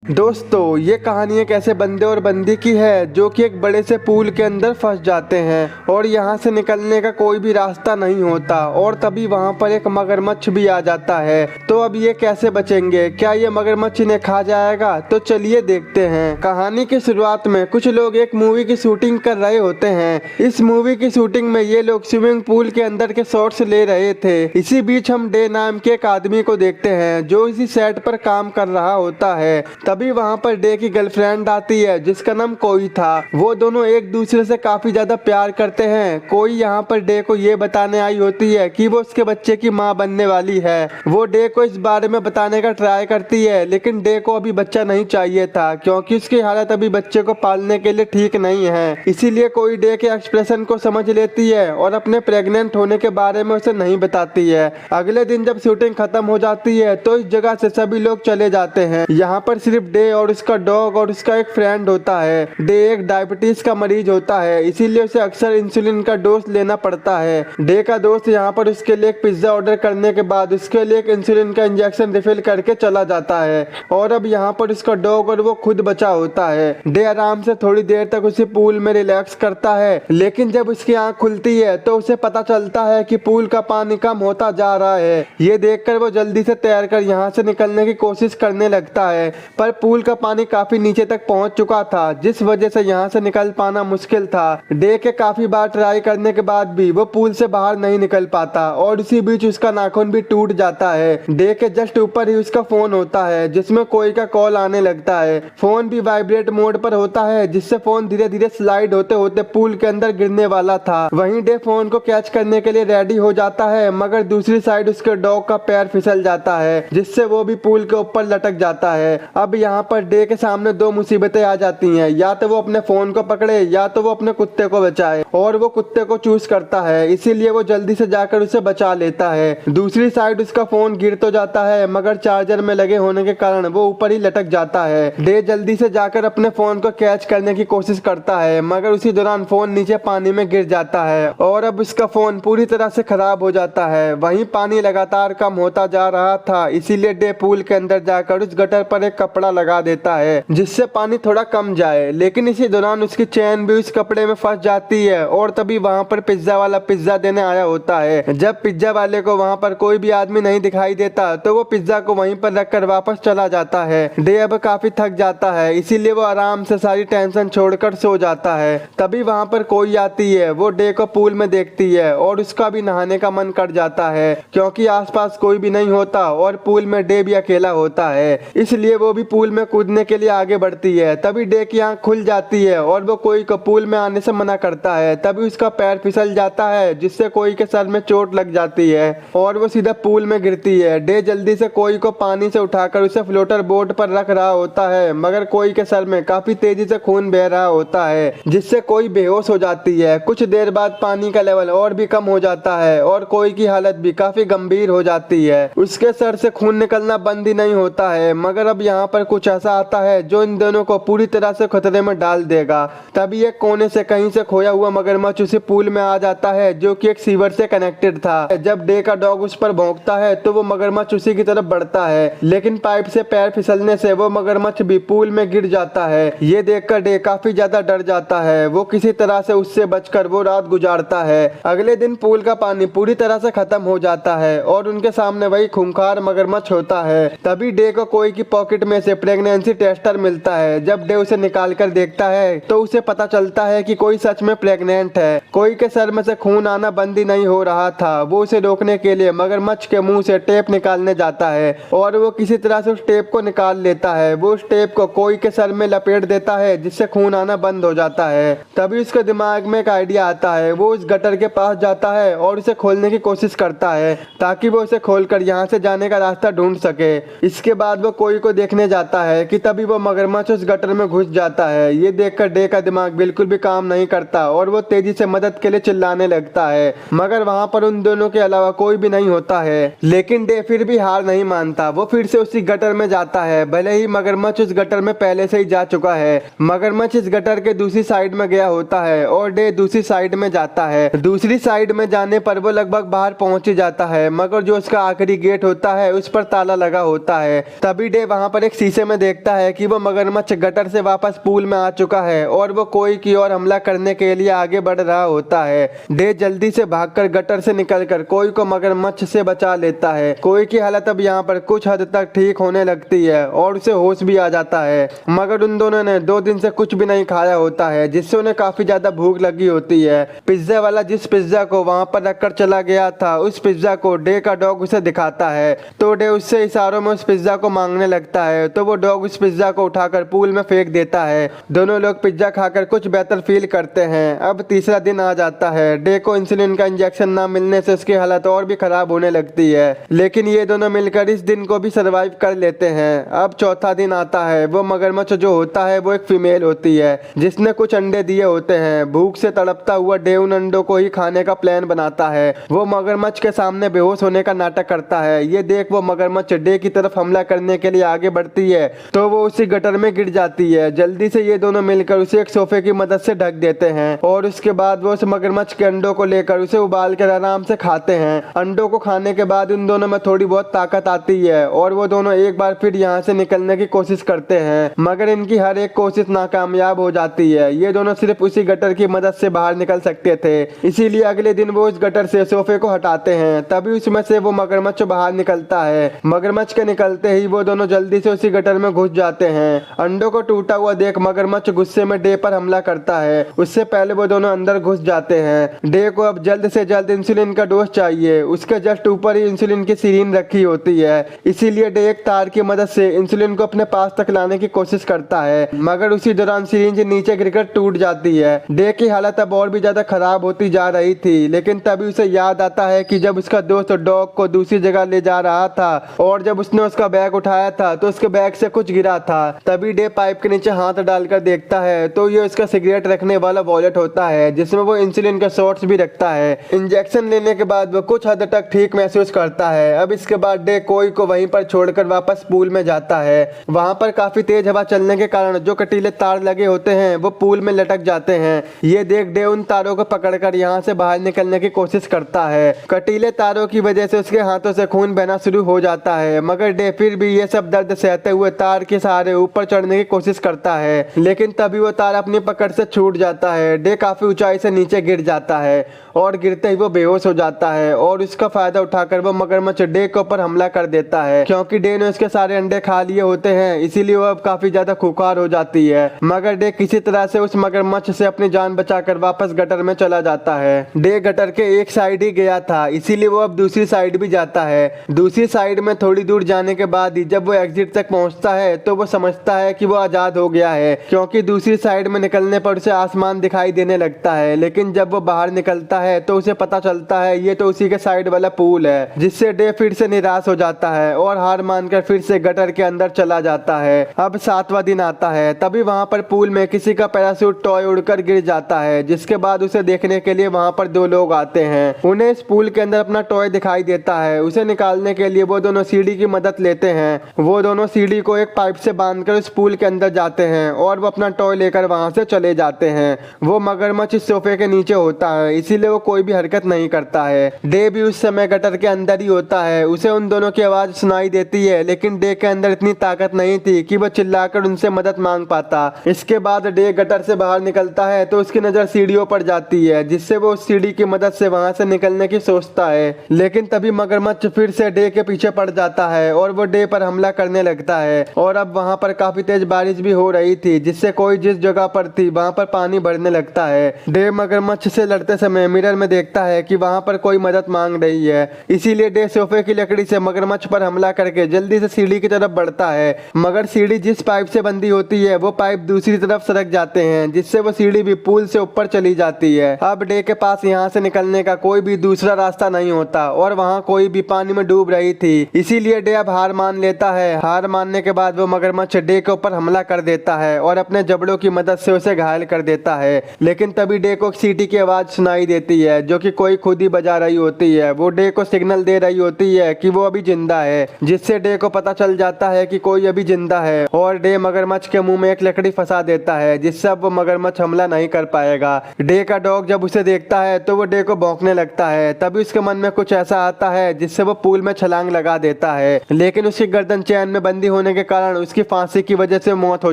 दोस्तों, ये कहानी एक ऐसे बंदे और बंदी की है जो कि एक बड़े से पूल के अंदर फंस जाते हैं और यहाँ से निकलने का कोई भी रास्ता नहीं होता और तभी वहाँ पर एक मगरमच्छ भी आ जाता है। तो अब ये कैसे बचेंगे? क्या ये मगरमच्छ इन्हें खा जाएगा? तो चलिए देखते हैं। कहानी की शुरुआत में कुछ लोग एक मूवी की शूटिंग कर रहे होते हैं। इस मूवी की शूटिंग में ये लोग स्विमिंग पूल के अंदर के शॉट्स ले रहे थे। इसी बीच हम डे नाम के एक आदमी को देखते हैं जो इसी सेट पर काम कर रहा होता है। तभी वहाँ पर डे की गर्लफ्रेंड आती है जिसका नाम कोई था। वो दोनों एक दूसरे से काफी ज्यादा प्यार करते हैं। कोई यहाँ पर डे को ये बताने आई होती है कि वो उसके बच्चे की माँ बनने वाली है। वो डे को इस बारे में बताने का ट्राई करती है, लेकिन डे को अभी बच्चा नहीं चाहिए था क्योंकि उसकी हालत अभी बच्चे को पालने के लिए ठीक नहीं है। इसीलिए कोई डे के एक्सप्रेशन को समझ लेती है और अपने प्रेग्नेंट होने के बारे में उसे नहीं बताती है। अगले दिन जब शूटिंग खत्म हो जाती है तो इस जगह से सभी लोग चले जाते हैं। यहाँ पर सिर्फ डे और उसका डॉग और उसका एक फ्रेंड होता है। डे एक डायबिटीज का मरीज होता है, इसीलिए उसे अक्सर इंसुलिन का डोज लेना पड़ता है। डे का दोस्त यहाँ पर उसके लिए एक पिज्जा ऑर्डर करने के बाद उसके लिए एक इंसुलिन का इंजेक्शन रिफिल करके चला जाता है और अब यहाँ पर उसका डॉग और वो खुद बचा होता है। डे आराम से थोड़ी देर तक उसी पूल में रिलैक्स करता है, लेकिन जब उसकी आंख खुलती है तो उसे पता चलता है कि पूल का पानी कम होता जा रहा है। ये देखकर वो जल्दी से तैरकर यहाँ से निकलने की कोशिश करने लगता है, पर पूल का पानी काफी नीचे तक पहुंच चुका था, जिस वजह से यहाँ से निकल पाना मुश्किल था। डे के काफी बार ट्राई करने के बाद भी वो पूल से बाहर नहीं निकल पाता और इसी बीच उसका नाखून भी टूट जाता है। डे के जस्ट ऊपर ही उसका फोन होता है जिसमें कोई का कॉल आने लगता है। फोन भी वाइब्रेट मोड पर होता है, जिससे फोन धीरे धीरे स्लाइड होते होते पूल के अंदर गिरने वाला था। वहीं डे फोन को कैच करने के लिए रेडी हो जाता है, मगर दूसरी साइड उसके डॉग का पैर फिसल जाता है, जिससे वो भी पूल के ऊपर लटक जाता है। अब यहाँ पर डे के सामने दो मुसीबतें आ जाती हैं, या तो वो अपने फोन को पकड़े या तो वो अपने कुत्ते को बचाए, और वो कुत्ते को चूज करता है, इसीलिए वो जल्दी से जाकर उसे बचा लेता है। दूसरी साइड उसका फोन गिर तो जाता है, मगर चार्जर में लगे होने के कारण वो ऊपर ही लटक जाता है। डे जल्दी से जाकर अपने फोन को कैच करने की कोशिश करता है, मगर उसी दौरान फोन नीचे पानी में गिर जाता है और अब उसका फोन पूरी तरह से खराब हो जाता है। वहीं पानी लगातार कम होता जा रहा था, इसीलिए डे पूल के अंदर जाकर उस गटर पर एक कपड़ा लगा देता है जिससे पानी थोड़ा कम जाए, लेकिन इसी दौरान उसकी चैन भी उस कपड़े में फंस जाती है और तभी वहाँ पर पिज्जा वाला पिज्जा देने आया होता है। जब पिज्जा वाले को वहाँ पर कोई भी आदमी नहीं दिखाई देता तो वो पिज्जा को वहीं पर रखकर वापस चला जाता है। डे अब काफी थक जाता है, इसीलिए वो आराम से सारी टेंशन छोड़कर सो जाता है। तभी वहाँ पर कोई आती है, वो डे को पूल में देखती है और उसका भी नहाने का मन कर जाता है क्योंकि आसपास कोई भी नहीं होता और पूल में डे भी अकेला होता है, इसलिए वो भी पूल में कूदने के लिए आगे बढ़ती है। तभी डे की आंख खुल जाती है और वो कोई को पूल में आने से मना करता है। तभी उसका पैर फिसल जाता है, जिससे कोई के सर में चोट लग जाती है और वो सीधा पूल में गिरती है। डे जल्दी से कोई को पानी से उठाकर उसे फ्लोटर बोट पर रख रहा होता है, मगर कोई के सर में काफी तेजी से खून बह रहा होता है, जिससे कोई बेहोश हो जाती है। कुछ देर बाद पानी का लेवल और भी कम हो जाता है और कोई की हालत भी काफी गंभीर हो जाती है। उसके सर से खून निकलना बंद ही नहीं होता है, मगर अब यहाँ पर कुछ ऐसा आता है जो इन दोनों को पूरी तरह से खतरे में डाल देगा। तभी एक कोने से कहीं से खोया हुआ मगरमच्छ उसी पूल में आ जाता है जो कि एक सीवर से कनेक्टेड था। जब डे का डॉग उस पर भौंकता है तो वो मगरमच्छ उसी की तरफ बढ़ता है, लेकिन पाइप से पैर फिसलने से वो मगरमच्छ भी पूल में गिर जाता है। ये देखकर डे काफी ज्यादा डर जाता है। वो किसी तरह से उससे बचकर वो रात गुजारता है। अगले दिन पूल का पानी पूरी तरह से खत्म हो जाता है और उनके सामने वही खूंखार मगरमच्छ होता है। तभी डे को कोई की पॉकेट में से प्रेगनेंसी टेस्टर मिलता है। जब डे उसे निकाल कर देखता है तो उसे पता चलता है कि कोई सच में प्रेग्नेंट है। कोई के सर में से खून आना बंद ही नहीं हो रहा था। वो उसे रोकने के लिए मगरमच्छ के मुंह से टेप निकालने जाता है और वो किसी तरह से उस टेप को निकाल लेता है। वो उस टेप को कोई के सर में लपेट देता है, जिससे खून आना बंद हो जाता है। तभी उसके दिमाग में एक आइडिया आता है। वो उस गटर के पास जाता है और उसे खोलने की कोशिश करता है ताकि वो उसे खोलकर यहाँ से जाने का रास्ता ढूंढ सके। इसके बाद वो कोई को देखने जाता है कि तभी वो मगरमच्छ उस गटर में घुस जाता है। ये देखकर डे का दिमाग बिल्कुल भी काम नहीं करता और वो तेजी से मदद के लिए चिल्लाने लगता है, मगर वहाँ पर उन दोनों के अलावा कोई भी नहीं होता है। लेकिन डे फिर भी हार नहीं मानता। वो फिर से उसी गटर में जाता है, भले ही मगरमच्छ उस गटर में पहले से ही जा चुका है। मगरमच्छ इस गटर के दूसरी साइड में गया होता है और डे दूसरी साइड में जाता है। दूसरी साइड में जाने पर वो लगभग बाहर पहुंच ही जाता है, मगर जो उसका आखिरी गेट होता है उस पर ताला लगा होता है। तभी डे वहाँ पर एक शीशे ऐसे में देखता है कि वो मगरमच्छ गटर से वापस पूल में आ चुका है और वो कोई की ओर हमला करने के लिए आगे बढ़ रहा होता है। डे जल्दी से भागकर गटर से निकलकर कोई को मगरमच्छ से बचा लेता है। कोई की हालत अब यहाँ पर कुछ हद तक ठीक होने लगती है और उसे होश भी आ जाता है, मगर उन दोनों ने 2 दिन से कुछ भी नहीं खाया होता है, जिससे उन्हें काफी ज्यादा भूख लगी होती है। पिज्जा वाला जिस पिज्जा को वहां पर रखकर चला गया था, उस पिज्जा को डे का डॉग उसे दिखाता है, तो डे उससे इशारों में उस पिज्जा को मांगने लगता है, तो वो डॉग उस पिज्जा को उठाकर पूल में फेंक देता है। दोनों लोग पिज्जा खाकर कुछ बेहतर फील करते हैं। अब तीसरा दिन आ जाता है। डे को इंसुलिन का इंजेक्शन ना मिलने से उसकी हालत और भी खराब होने लगती है, लेकिन ये दोनों मिलकर इस दिन को भी सरवाइव कर लेते हैं। अब चौथा दिन आता है। वो मगरमच्छ जो होता है वो एक फीमेल होती है, जिसने कुछ अंडे दिए होते हैं। भूख से तड़पता हुआ डे उन अंडों को ही खाने का प्लान बनाता है। वो मगरमच्छ के सामने बेहोश होने का नाटक करता है। ये देख वो मगरमच्छ डे की तरफ हमला करने के लिए आगे बढ़ती है, तो वो उसी गटर में गिर जाती है। जल्दी से ये दोनों मिलकर उसे एक सोफे की मदद से ढक देते हैं और उसके बाद वो उस मगरमच्छ के अंडों को लेकर उसे उबाल कर आराम से खाते हैं। अंडों को खाने के बाद उन दोनों में थोड़ी बहुत ताकत आती है और वो दोनों एक बार फिर यहाँ से निकलने की कोशिश करते हैं, मगर इनकी हर एक कोशिश नाकामयाब हो जाती है। ये दोनों सिर्फ उसी गटर की मदद से बाहर निकल सकते थे, इसीलिए अगले दिन वो उस गटर से सोफे को हटाते हैं। तभी उसमें से वो मगरमच्छ बाहर निकलता है। मगरमच्छ के निकलते ही वो दोनों जल्दी से उसी गटर में घुस जाते हैं। अंडों को टूटा हुआ देख मगरमच्छ गुस्से में डे पर हमला करता है। उससे पहले वो दोनों अंदर घुस जाते हैं। डे को अब जल्द से जल्द इंसुलिन का डोज चाहिए। उसके जस्ट ऊपर ही इंसुलिन की सिरिंज रखी होती है, इसीलिए डे एक तार की मदद से इंसुलिन को अपने पास तक लाने की कोशिश करता है, मगर उसी दौरान सिरिंज नीचे गिरकर टूट जाती है। डे की हालत अब और भी ज्यादा खराब होती जा रही थी, लेकिन तभी उसे याद आता है कि जब उसका दोस्त डॉग को दूसरी जगह ले जा रहा था और जब उसने उसका बैग उठाया था तो उसके बैग से कुछ गिरा था। तभी डे पाइप के नीचे हाथ डालकर देखता है तो ये उसका सिगरेट रखने वाला वॉलेट होता है, जिसमें वो इंसुलिन के शॉट्स भी रखता है। इंजेक्शन लेने के बाद वो कुछ हद तक ठीक महसूस करता है। अब इसके बाद डे कोई को वहीं पर छोड़कर वापस पूल में जाता है। वहां पर काफी तेज हवा चलने के कारण जो कटीले तार लगे होते हैं वो पूल में लटक जाते हैं। ये देख डे उन तारों को पकड़कर यहाँ से बाहर निकलने की कोशिश करता है। कटीले तारों की वजह से उसके हाथों से खून बहना शुरू हो जाता है, मगर डे फिर भी ये सब दर्द सहते हुए तार के सहारे ऊपर चढ़ने की कोशिश करता है, लेकिन तभी वो तार अपनी पकड़ से छूट जाता है। डे काफी ऊंचाई से नीचे गिर जाता है और गिरते ही वो बेहोश हो जाता है और उसका फायदा उठाकर वो मगरमच्छ डे के ऊपर हमला कर देता है। क्योंकि डे ने उसके सारे अंडे खा लिए होते हैं, इसीलिए वो अब काफी ज्यादा खुखार हो जाती है, मगर डे किसी तरह से उस मगरमच्छ से अपनी जान बचाकर वापस गटर में चला जाता है। डे गटर के एक साइड ही गया था, इसीलिए वो अब दूसरी साइड भी जाता है। दूसरी साइड में थोड़ी दूर जाने के बाद ही जब वो एग्जिट तक पहुंचता है तो वो समझता है कि वो आजाद हो गया है, क्योंकि दूसरी साइड में निकलने पर उसे आसमान दिखाई देने लगता है। लेकिन जब वो बाहर निकलता है तो उसे पता चलता है ये तो उसी के साइड वाला पूल है, जिससे डे फिर से निराश हो जाता है और हार मानकर फिर से गटर के अंदर चला जाता है। अब 7वां दिन आता है। तभी वहां पर पूल में किसी का पैराशूट टॉय उड़कर गिर जाता है, जिसके बाद उसे देखने के लिए वहां पर 2 लोग आते हैं। उन्हें इस पूल के अंदर अपना टॉय दिखाई देता है। उसे निकालने के लिए वो दोनों सीढ़ी की मदद लेते हैं। वो दोनों सीढ़ी को एक पाइप से बांधकर उस पूल के अंदर जाते हैं और वो अपना टॉय लेकर वहां से चले जाते हैं। वो मगरमच्छ इस सोफे के नीचे होता है, इसीलिए वो कोई भी हरकत नहीं करता है। डे भी उस समय गटर के अंदर ही होता है। उसे उन दोनों की आवाज सुनाई देती है, लेकिन डे के अंदर इतनी ताकत नहीं थी कि वो चिल्लाकर उनसे मदद मांग पाता। इसके बाद डे गटर से बाहर निकलता है तो उसकी नजर सीढ़ियों पर जाती है, जिससे वो उस सीढ़ी की मदद से वहां से निकलने की सोचता है। लेकिन तभी मगरमच्छ फिर से डे के पीछे पड़ जाता है और वो डे पर हमला करने लगता है। और अब वहां पर काफी तेज बारिश भी हो रही थी, जिससे कोई जिस जगह पर थी वहां पर पानी भरने लगता है। डे मगरमच्छ से लड़ते समय मिरर में देखता है कि वहां पर कोई मदद मांग रही है, इसीलिए डे सोफे की लकड़ी से मगरमच्छ पर हमला करके जल्दी से सीढ़ी की तरफ बढ़ता है। मगर सीढ़ी जिस पाइप से बंधी होती है वो पाइप दूसरी तरफ सरक जाते हैं, जिससे वो सीढ़ी भी पुल से ऊपर चली जाती है। अब डे के पास यहाँ से निकलने का कोई भी दूसरा रास्ता नहीं होता और वहाँ कोई भी पानी में डूब रही थी, इसीलिए डे अब हार मान लेता है। हार मानने के बाद वो मगरमच्छ डे के ऊपर हमला कर देता है और अपने जबड़ों की मदद से उसे घायल कर देता है। लेकिन तभी डे को एक सीटी की आवाज सुनाई देती है, जो कि कोई खुद ही बजा रही होती है। वो डे को सिग्नल दे रही होती है कि वो अभी जिंदा है, जिससे डे को पता चल जाता है कि कोई अभी जिंदा है। और डे मगरमच्छ के मुंह में एक लकड़ी फंसा देता है, जिससे अब वो मगरमच्छ हमला नहीं कर पाएगा। डे का डॉग जब उसे देखता है तो वो डे को भौंकने लगता है। तभी उसके मन में कुछ ऐसा आता है जिससे वो पूल में छलांग लगा देता है, लेकिन उसकी गर्दन चैन में बंदी होने के कारण उसकी फांसी की वजह से मौत हो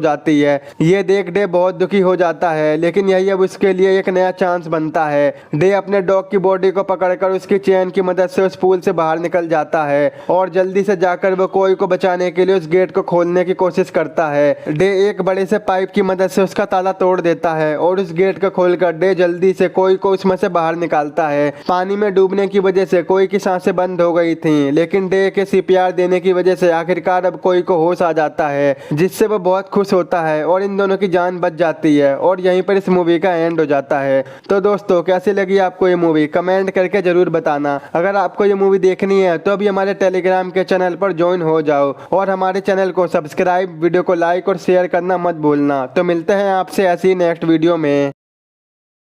जाती है। ये देख डे बहुत दुखी हो जाता है, लेकिन यही अब उसके लिए एक नया चांस बनता है। डे अपने डॉग की बॉडी को पकड़कर उसकी चेन की मदद से उस पूल से बाहर निकल जाता है और जल्दी से जाकर वो कोई को बचाने के लिए उस गेट को खोलने की कोशिश करता है। डे एक बड़े से पाइप की मदद से उसका ताला तोड़ देता है और उस गेट को खोलकर डे जल्दी से कोई को उसमें से बाहर निकालता है। पानी में डूबने की वजह से कोई की सांसें बंद हो गई थी, लेकिन डे के सीपीआर देने की वजह से आखिरकार अब कोई को होश आ जाता है, जिससे वो बहुत खुश होता है और इन दोनों की जान बच जाती है और यहीं पर इस मूवी का एंड हो जाता है। तो दोस्तों, कैसी लगी आपको ये मूवी कमेंट करके जरूर बताना। अगर आपको ये मूवी देखनी है तो अभी हमारे टेलीग्राम के चैनल पर ज्वाइन हो जाओ और हमारे चैनल को सब्सक्राइब, वीडियो को लाइक और शेयर करना मत भूलना। तो मिलते हैं आपसे ऐसी नेक्स्ट वीडियो में।